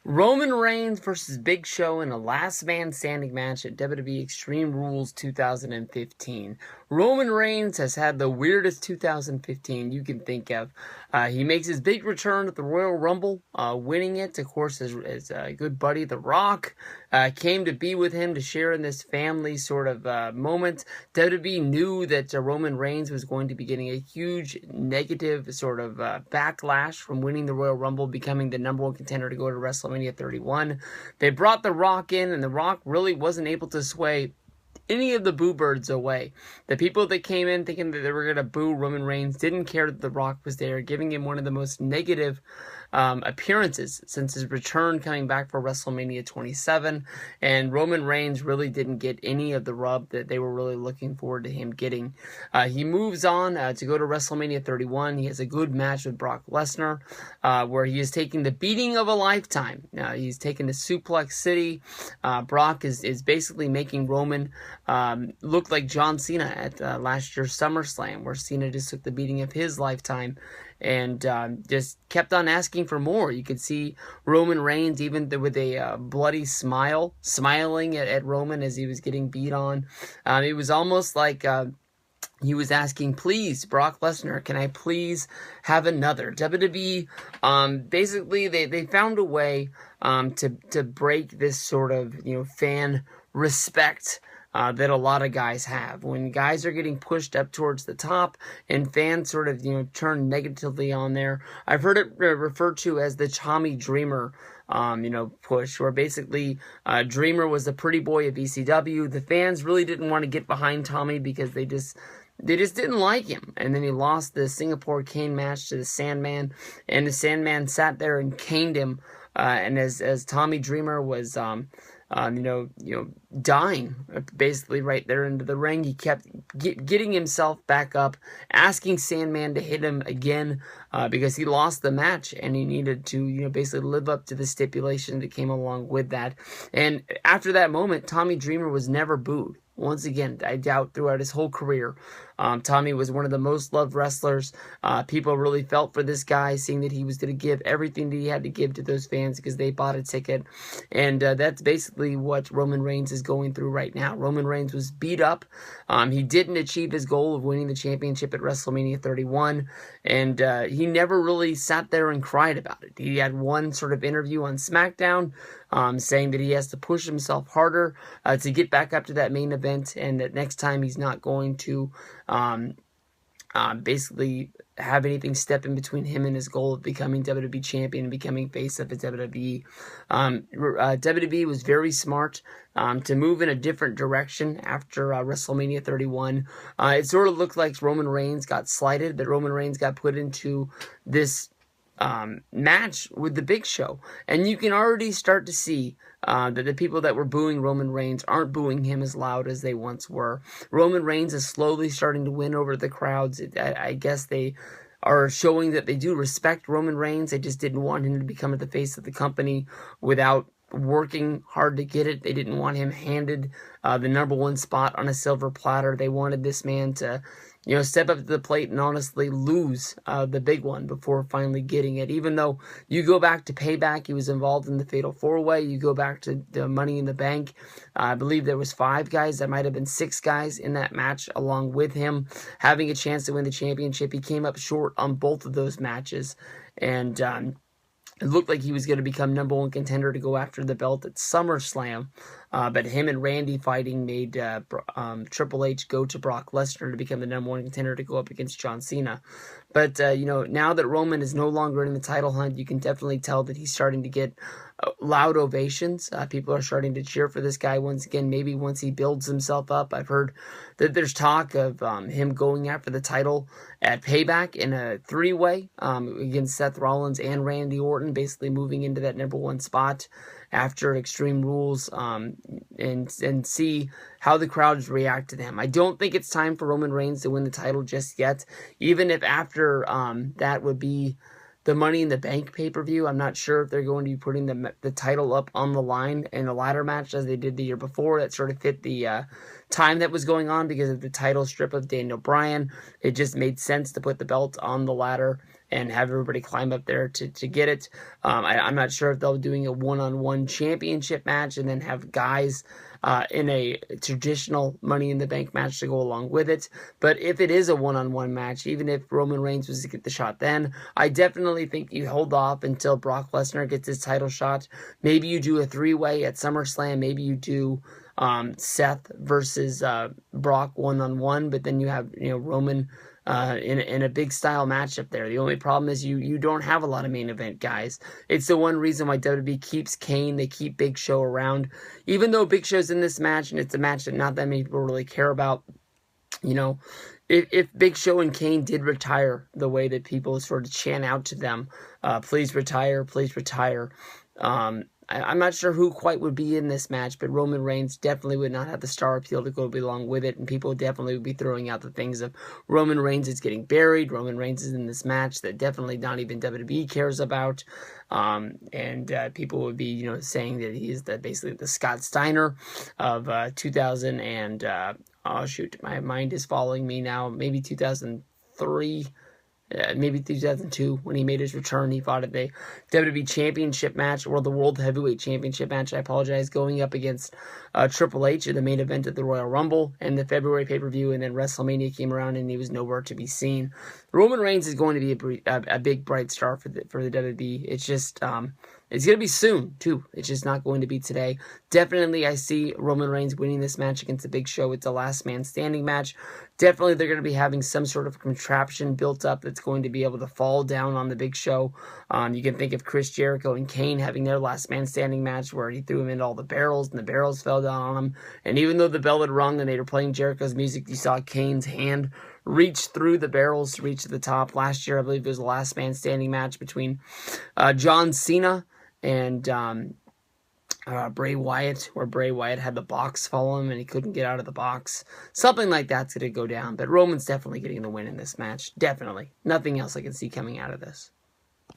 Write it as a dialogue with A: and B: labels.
A: Roman Reigns versus Big Show in a last man standing match at WWE Extreme Rules 2015. Roman Reigns has had the weirdest 2015 you can think of. He makes his big return at the Royal Rumble, winning it. Of course, his good buddy, The Rock, came to be with him to share in this family sort of moment. WWE knew that Roman Reigns was going to be getting a huge negative sort of backlash from winning the Royal Rumble, becoming the number one contender to go to WrestleMania 31. They brought The Rock in, and The Rock really wasn't able to sway any of the boo birds away. The people that came in thinking that they were going to boo Roman Reigns didn't care that The Rock was there, giving him one of the most negative appearances since his return coming back for WrestleMania 27, and Roman Reigns really didn't get any of the rub that they were really looking forward to him getting. He moves on to go to WrestleMania 31. He has a good match with Brock Lesnar, where he is taking the beating of a lifetime. He's taken to Suplex City. Brock is basically making Roman look like John Cena at last year's SummerSlam, where Cena just took the beating of his lifetime and just kept on asking for more. You could see Roman Reigns, even with a bloody smile, smiling at Roman as he was getting beat on. It was almost like he was asking, please, Brock Lesnar, can I please have another? WWE, basically, they found a way to break this sort of, fan respect that a lot of guys have. When guys are getting pushed up towards the top and fans sort of, turn negatively on there. I've heard it referred to as the Tommy Dreamer push, where basically Dreamer was the pretty boy of ECW. The fans really didn't want to get behind Tommy because they just didn't like him. And then he lost the Singapore cane match to the Sandman, and the Sandman sat there and caned him. And as Tommy Dreamer was dying basically right there into the ring, he kept getting himself back up, asking Sandman to hit him again because he lost the match and he needed to, basically live up to the stipulation that came along with that. And after that moment, Tommy Dreamer was never booed. Once again, I doubt throughout his whole career, Tommy was one of the most loved wrestlers. People really felt for this guy, seeing that he was going to give everything that he had to give to those fans because they bought a ticket. And that's basically what Roman Reigns is going through right now. Roman Reigns was beat up. He didn't achieve his goal of winning the championship at WrestleMania 31. And he never really sat there and cried about it. He had one sort of interview on SmackDown saying that he has to push himself harder to get back up to that main event, and that next time he's not going to basically have anything step in between him and his goal of becoming WWE champion and becoming face of the WWE. WWE was very smart to move in a different direction after WrestleMania 31. It sort of looked like Roman Reigns got slighted, that Roman Reigns got put into this match with the Big Show, and you can already start to see that the people that were booing Roman Reigns aren't booing him as loud as they once were. Roman Reigns is slowly starting to win over the crowds. I guess they are showing that they do respect Roman Reigns. They just didn't want him to become the face of the company without working hard to get it. They didn't want him handed the number one spot on a silver platter. They wanted this man to step up to the plate and honestly lose the big one before finally getting it. Even though you go back to Payback, he was involved in the Fatal 4-Way. You go back to the Money in the Bank. I believe there was 5 guys. There might have been 6 guys in that match along with him having a chance to win the championship. He came up short on both of those matches. And it looked like he was going to become number one contender to go after the belt at SummerSlam. But him and Randy fighting made Triple H go to Brock Lesnar to become the number one contender to go up against John Cena. But, now that Roman is no longer in the title hunt, you can definitely tell that he's starting to get loud ovations. People are starting to cheer for this guy once again, maybe once he builds himself up. I've heard that there's talk of him going after the title at Payback in a 3-way against Seth Rollins and Randy Orton, basically moving into that number one spot after Extreme Rules, and see how the crowds react to them. I don't think it's time for Roman Reigns to win the title just yet, even if after that would be the Money in the Bank pay-per-view. I'm not sure if they're going to be putting the title up on the line in a ladder match as they did the year before. That sort of fit the time that was going on because of the title strip of Daniel Bryan. It just made sense to put the belt on the ladder and have everybody climb up there to get it. I'm not sure if they'll be doing a one-on-one championship match and then have guys in a traditional Money in the Bank match to go along with it. But if it is a one-on-one match, even if Roman Reigns was to get the shot then, I definitely think you hold off until Brock Lesnar gets his title shot. Maybe you do a three-way at SummerSlam. Maybe you do Seth versus Brock one-on-one, but then you have Roman in a big style matchup there. The only problem is you don't have a lot of main event guys. It's the one reason why WWE keeps Kane. They keep Big Show around. Even though Big Show's in this match, and it's a match that not that many people really care about, if Big Show and Kane did retire the way that people sort of chant out to them, please retire, please retire. I'm not sure who quite would be in this match, but Roman Reigns definitely would not have the star appeal to go along with it, and people definitely would be throwing out the things of Roman Reigns is getting buried, Roman Reigns is in this match that definitely not even WWE cares about, and people would be, saying that he is basically the Scott Steiner of 2000 and, oh shoot, my mind is following me now, maybe 2003, maybe 2002 when he made his return. He fought at the WWE Championship match, or the World Heavyweight Championship match, I apologize, going up against Triple H in the main event of the Royal Rumble and the February pay-per-view, and then WrestleMania came around and he was nowhere to be seen. Roman Reigns is going to be a big bright star for the WWE. It's just it's going to be soon, too. It's just not going to be today. Definitely, I see Roman Reigns winning this match against the Big Show. It's a last man standing match. Definitely, they're going to be having some sort of contraption built up that's going to be able to fall down on the Big Show. You can think of Chris Jericho and Kane having their last man standing match where he threw him into all the barrels and the barrels fell down on him. And even though the bell had rung and they were playing Jericho's music, you saw Kane's hand reach through the barrels to reach to the top. Last year, I believe it was the last man standing match between John Cena and Bray Wyatt, where Bray Wyatt had the box follow him and he couldn't get out of the box. Something like that's going to go down, but Roman's definitely getting the win in this match. Definitely. Nothing else I can see coming out of this.